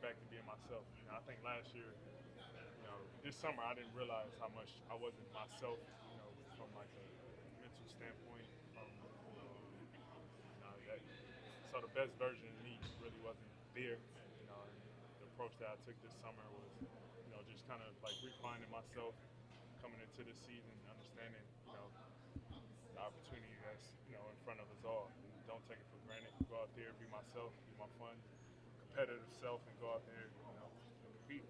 back to being myself. You know, I think last year, you know, this summer I didn't realize how much I wasn't myself. You know, from like a mental standpoint, from that, so the best version of me really wasn't there. You know, and the approach that I took this summer was, you know, just kind of like refining myself coming into this season, understanding, you know, the opportunity that's, you know, in front of us all. And don't take it for granted. Go out there, be myself, be my fun, competitive self, and go out there, you know, and compete.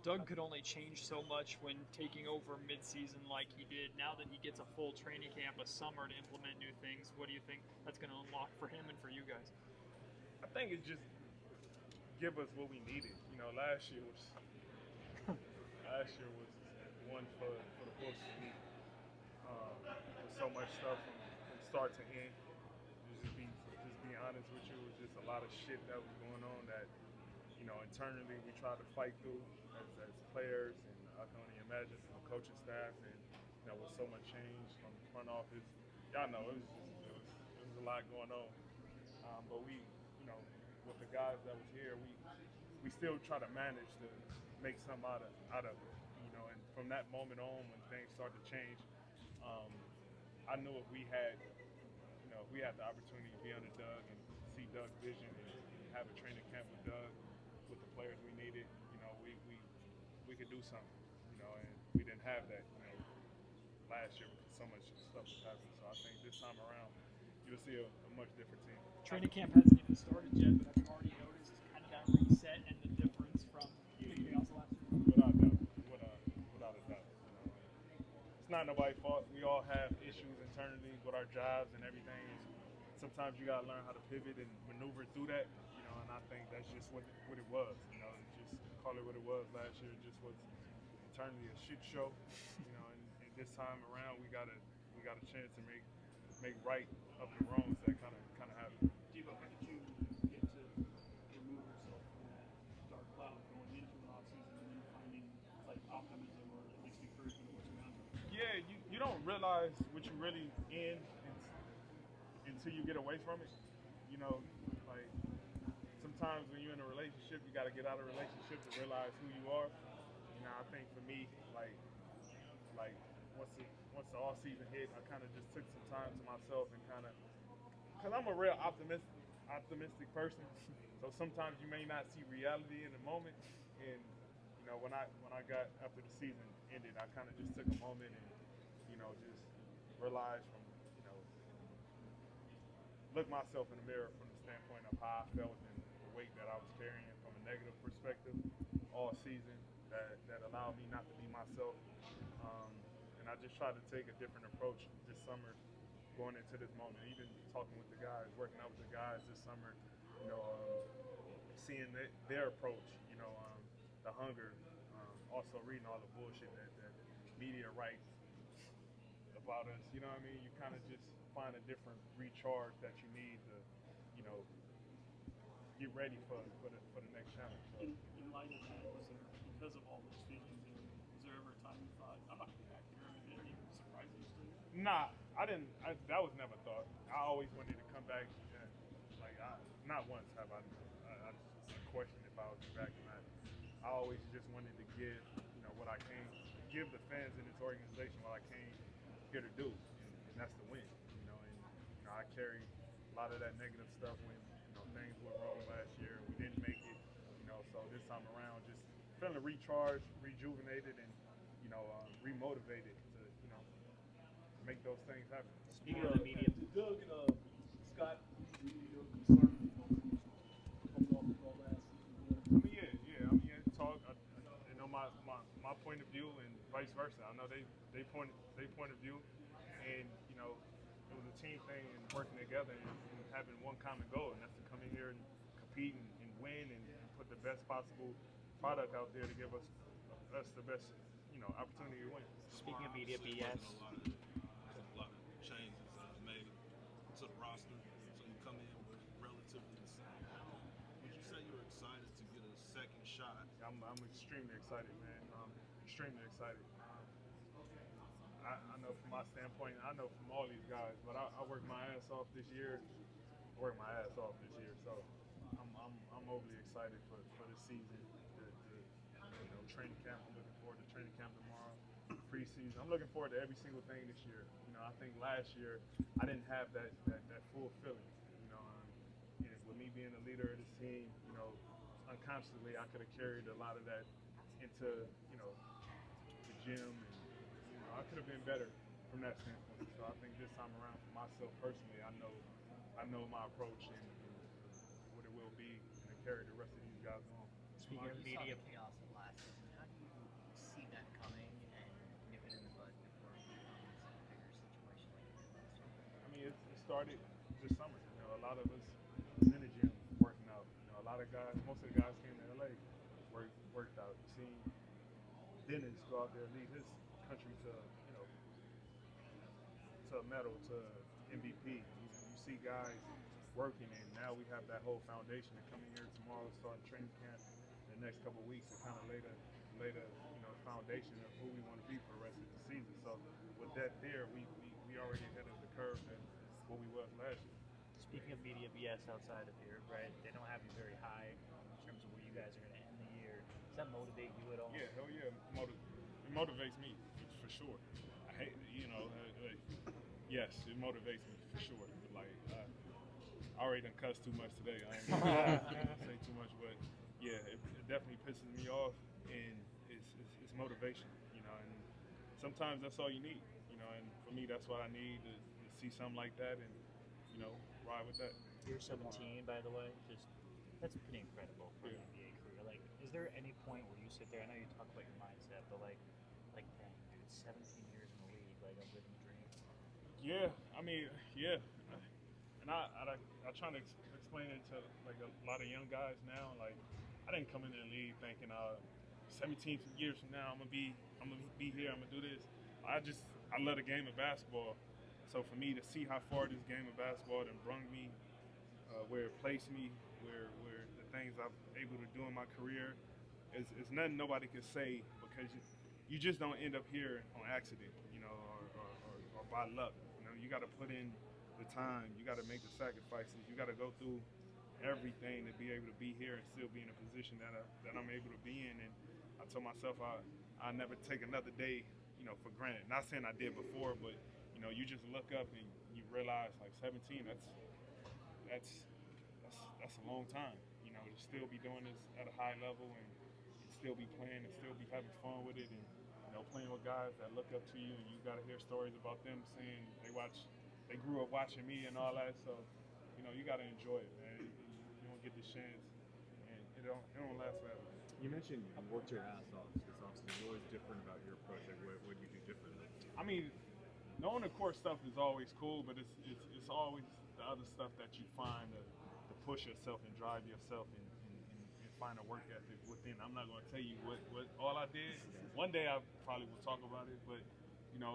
Doug could only change so much when taking over midseason like he did. Now that he gets a full training camp, a summer to implement new things, what do you think that's going to unlock for him and for you guys? I think it just give us what we needed. You know, last year was one for the books for me. With so much stuff from start to end. Just be honest with you, it was just a lot of shit that was going on that, you know, internally we tried to fight through as players, and I can only imagine from the coaching staff, and you know, with so much change from the front office, y'all know it was a lot going on. But we, you know, with the guys that was here, we still try to manage to make something out of it. You know, and from that moment on, when things started to change, um, I knew if we had, you know, if we had the opportunity to be under Doug and see Doug's vision and have a training camp with Doug, with the players we needed, you know, we could do something, you know, and we didn't have that, you know, last year because so much stuff was happening. So I think this time around, you'll see a much different team. Training camp hasn't even started yet, but have you already noticed kind of that reset and the difference from the chaos last year? Without a doubt, without a doubt, you know, it's not nobody's fault. We all have issues internally with our jobs and everything. Sometimes you gotta learn how to pivot and maneuver through that, you know. And I think that's just what it was, you know. Just call it what it was last year. It just was internally a shit show, you know. And this time around, we got a chance to make right of the wrongs that kind of happened. Debo, how did you get to remove yourself from that dark cloud going into an offseason and then finding like optimism or at least encouragement of what's around you? Yeah, you don't realize what you really in until you get away from it. You know, like sometimes when you're in a relationship, you got to get out of a relationship to realize who you are. You know, I think for me, like once the off season hit, I kind of just took some time to myself and kind of, because I'm a real optimistic person. So sometimes you may not see reality in the moment, and you know when I got after the season ended, I kind of just took a moment and, you know, just realized from, you know, look myself in the mirror from the standpoint of how I felt and the weight that I was carrying from a negative perspective all season, that allowed me not to be myself. Um, and I just tried to take a different approach this summer going into this moment. Even talking with the guys, working out with the guys this summer, you know, seeing their approach, you know, the hunger, also reading all the bullshit that media writes about us. You know what I mean? You kind of just find a different recharge that you need to, you know, get ready for the next challenge. So. In light of that, was there, because of all those feelings, was there ever a time you thought, I'm not going to be back here? I mean, did it even surprise you still? Nah, I didn't. That was never thought. I always wanted to come back. And, like, not once have I questioned if I would be back or not. I always just wanted to give, you know, what I came, give the fans in this organization what I came here to do, and that's to win. You know, and you know I carry a lot of that negative stuff when, you know, things went wrong last year and we didn't make it. You know, so this time around, just feeling recharged, rejuvenated, and, you know, remotivated to, you know, make those things happen. Speaking of the media, Did Doug and Scott concerned coming off of all last I mean, yeah. I mean, talk. You know, my point of view and vice versa. I know they point of view, and you know, it was a team thing and working together and having one common goal, and that's to come in here and compete and win and put the best possible product out there to give us the best, you know, opportunity to win. speaking of media Obviously, BS, a lot of changes made to the roster, so you come in with relatively the same. Would you say you're excited to get a second shot? I'm extremely excited, man. Extremely excited. I know from my standpoint, I know from all these guys, but I worked my ass off this year. So I'm I'm overly excited for this season. Training camp. I'm looking forward to training camp tomorrow. Preseason. I'm looking forward to every single thing this year. I think last year I didn't have that full feeling. And with me being the leader of this team, unconsciously I could have carried a lot of that into the gym, and I could have been better from that standpoint. So I think this time around, for myself personally, I know my approach and what it will be, and carry the rest of these guys on. Speaking of You saw media, the chaos of last season. How do you see that coming and nip it in the bud before it becomes a bigger situation like it did last year? I mean, it started this summer. A lot of us was in the gym working out. A lot of guys, most of the guys came to LA, worked out. You seen Dennis go out there and lead his country to a medal, to MVP. You see guys working, and now we have that whole foundation to come in here tomorrow, starting training camp the next couple of weeks to kind of lay the foundation of who we want to be for the rest of the season. So with that there, we already ahead of the curve than what we was last year. speaking of media BS outside of here, right? They don't have you very high in terms of where you guys are going to end the year. Does that motivate you at all? Yeah, hell yeah, it motivates me for sure. I hate, yes, it motivates me for sure. Like, I already done cussed too much today. I ain't gonna say too much, but yeah, it definitely pisses me off, and it's motivation, and sometimes that's all you need, and for me, that's what I need to see something like that, and ride with that. You're 17, by the way. That's pretty incredible for an NBA career. Like, is there any point where you sit there? I know you talk about your mindset, but like, dang, dude, 17 years in the league, like I'm living the dream. Yeah, I mean, yeah, and I try to explain it to like a lot of young guys now. Like, I didn't come in the league thinking 17 years from now I'm gonna be here, I'm gonna do this. I love the game of basketball. So for me to see how far this game of basketball done brung me, where it placed me, where the things I'm able to do in my career, is nothing nobody can say, because you just don't end up here on accident, or by luck. You got to put in the time, you got to make the sacrifices, you got to go through everything to be able to be here and still be in a position that I'm able to be in. And I told myself I never take another day, for granted. Not saying I did before, but you just look up and you realize, like, 17, that's a long time, to still be doing this at a high level and still be playing and still be having fun with it, and playing with guys that look up to you, and you got to hear stories about them saying they grew up watching me and all that. So you got to enjoy it, man. You don't get the chance, and it don't last forever. You mentioned you worked your ass off this offseason. What was different about your approach? Like, what did you do differently? I mean, knowing the core stuff is always cool, but it's always the other stuff that you find to push yourself and drive yourself and find a work ethic within. I'm not going to tell you what all I did. One day I probably will talk about it, but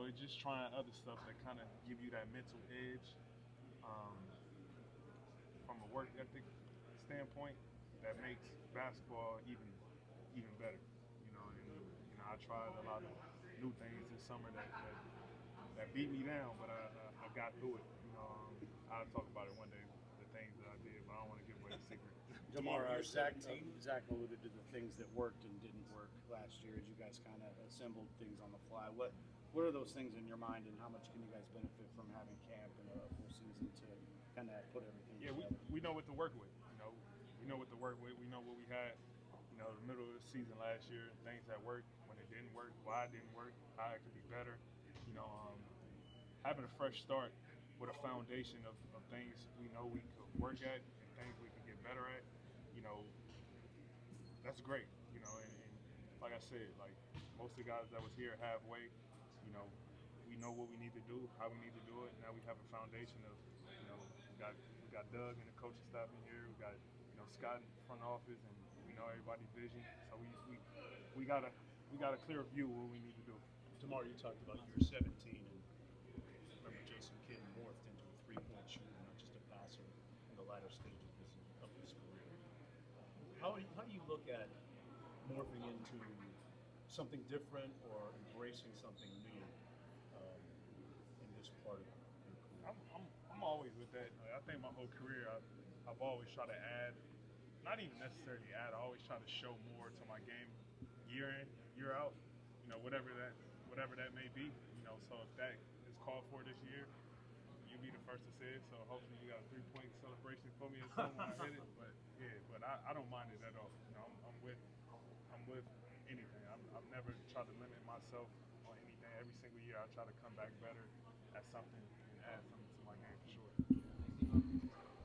it's just trying other stuff that kind of give you that mental edge from a work ethic standpoint that makes basketball even better. And I tried a lot of new things this summer that beat me down, but I got through it. I'll talk about it one day, the things that I did, but I don't want to give away the secret. DeMar, Zach alluded to the things that worked and didn't work last year as you guys kind of assembled things on the fly. What are those things in your mind, and how much can you guys benefit from having camp and a full season to kind of put everything together? We know what to work with. We know what to work with. We know what we had, the middle of the season last year, things that worked, when it didn't work, why it didn't work, how it could be better. Having a fresh start with a foundation of things we know we could work at and things we can get better at, that's great. And like I said, like most of the guys that was here halfway, we know what we need to do, how we need to do it. Now we have a foundation of, we got Doug and the coaching staff in here. We got Scott in the front office, and we know everybody's vision. So we got a clear view of what we need to do. DeMar, you talked about you were 17, and remember Jason Kidd morphed into a three-point shooter, not just a passer in the latter stages of his career. How do you look at morphing into something different or embracing something new in this part of your career? I'm always with that. I think my whole career I've always tried to add not even necessarily add. I always try to show more to my game year in, year out. You know, whatever that may be. You know, so if that is called for this year, you'll be the first to say it. So hopefully you got a 3-point celebration for me or something when I hit it. But yeah, but I don't mind it at all. You know, I'm with anything. I've never tried to limit myself on anything. Every single year I try to come back better at something and add something to my game for sure.